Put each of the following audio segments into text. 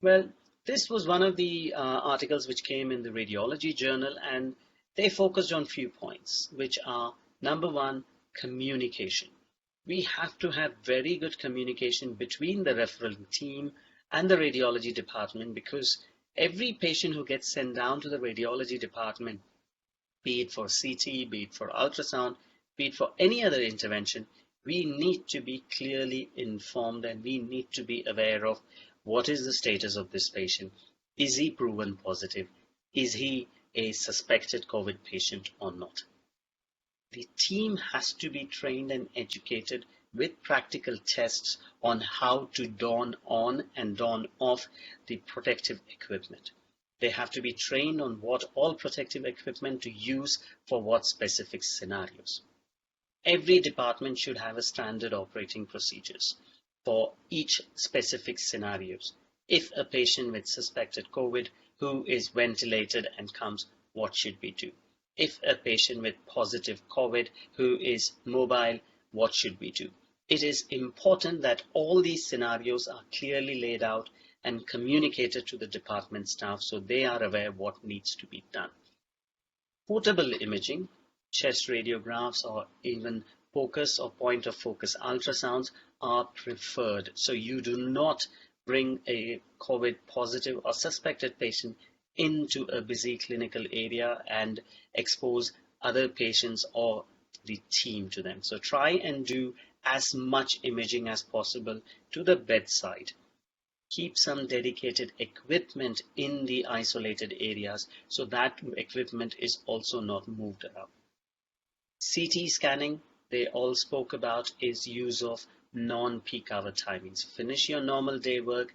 Well, this was one of the articles which came in the Radiology journal, and they focused on few points, which are number one, communication. We have to have very good communication between the referral team and the radiology department, because every patient who gets sent down to the radiology department, be it for CT, be it for ultrasound, be it for any other intervention, we need to be clearly informed and we need to be aware of what is the status of this patient. Is he proven positive? Is he a suspected COVID patient or not? The team has to be trained and educated with practical tests on how to don on and don off the protective equipment. They have to be trained on what all protective equipment to use for what specific scenarios. Every department should have a standard operating procedures for each specific scenarios. If a patient with suspected COVID who is ventilated and comes, what should we do? If a patient with positive COVID who is mobile, what should we do? It is important that all these scenarios are clearly laid out and communicated to the department staff so they are aware what needs to be done. Portable imaging, chest radiographs, or even focus or point of focus ultrasounds are preferred. So you do not bring a COVID positive or suspected patient into a busy clinical area and expose other patients or the team to them. So try and do as much imaging as possible to the bedside. Keep some dedicated equipment in the isolated areas so that equipment is also not moved around. CT scanning, they all spoke about, is use of non-peak hour timings. Finish your normal day work,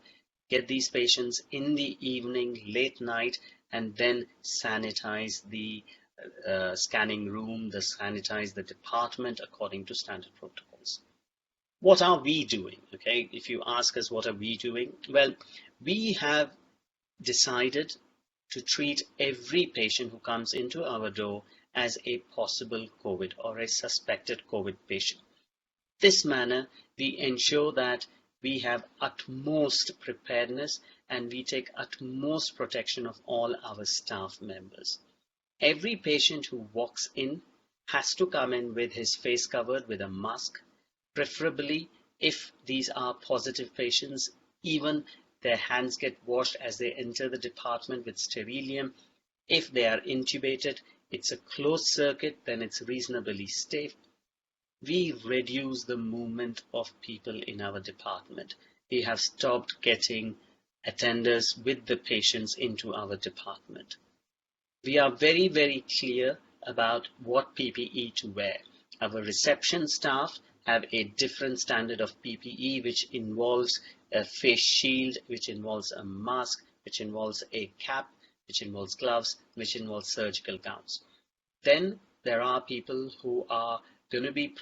get these patients in the evening, late night, and then sanitize the scanning room, sanitize the department according to standard protocols. What are we doing? Okay, if you ask us what are we doing, well, we have decided to treat every patient who comes into our door as a possible COVID or a suspected COVID patient. This manner, we ensure that we have utmost preparedness and we take utmost protection of all our staff members. Every patient who walks in has to come in with his face covered with a mask. Preferably, if these are positive patients, even their hands get washed as they enter the department with sterilium. If they are intubated, it's a closed circuit, then it's reasonably safe. We reduce the movement of people in our department. We have stopped getting attenders with the patients into our department. We are very, very clear about what PPE to wear. Our reception staff have a different standard of PPE, which involves a face shield, which involves a mask, which involves a cap, which involves gloves, which involves surgical gowns. Then there are people who are going to be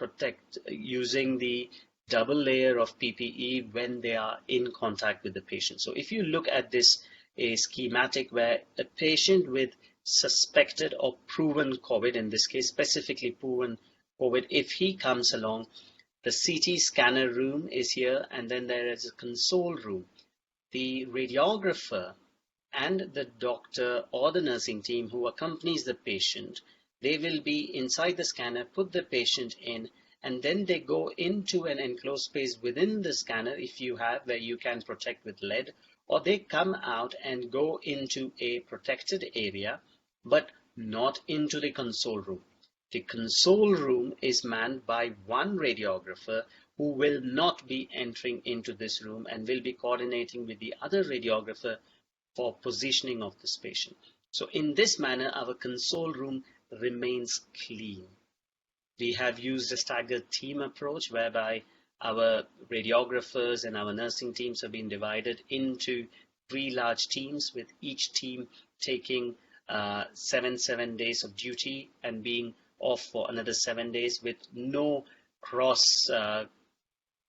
using the double layer of PPE when they are in contact with the patient. So if you look at this, a schematic where a patient with suspected or proven COVID, in this case specifically proven COVID, if he comes along, the CT scanner room is here, and then there is a console room. The radiographer and the doctor or the nursing team who accompanies the patient, they will be inside the scanner, put the patient in, and then they go into an enclosed space within the scanner, if you have, where you can protect with lead, or they come out and go into a protected area, but not into the console room. The console room is manned by one radiographer who will not be entering into this room and will be coordinating with the other radiographer for positioning of this patient. So in this manner, our console room remains clean. We have used a staggered team approach whereby our radiographers and our nursing teams have been divided into 3 large teams, with each team taking 7 days of duty and being off for another 7 days, with no cross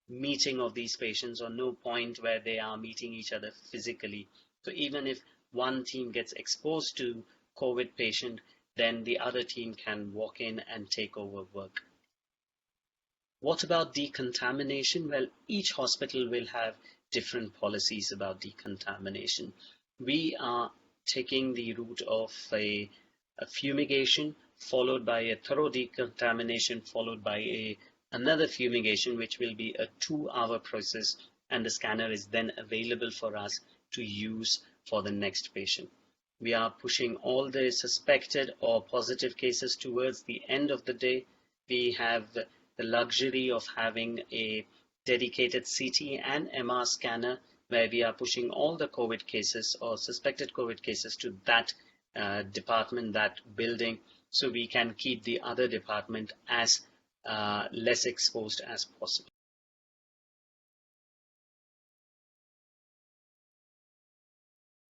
meeting of these patients, or no point where they are meeting each other physically. So even if one team gets exposed to COVID patient, then the other team can walk in and take over work. What about decontamination? Well, each hospital will have different policies about decontamination. We are taking the route of a fumigation, followed by a thorough decontamination, followed by another fumigation, which will be a 2-hour process, and the scanner is then available for us to use for the next patient. We are pushing all the suspected or positive cases towards the end of the day. We have the luxury of having a dedicated CT and MR scanner where we are pushing all the COVID cases or suspected COVID cases to that department, that building, so we can keep the other department as less exposed as possible.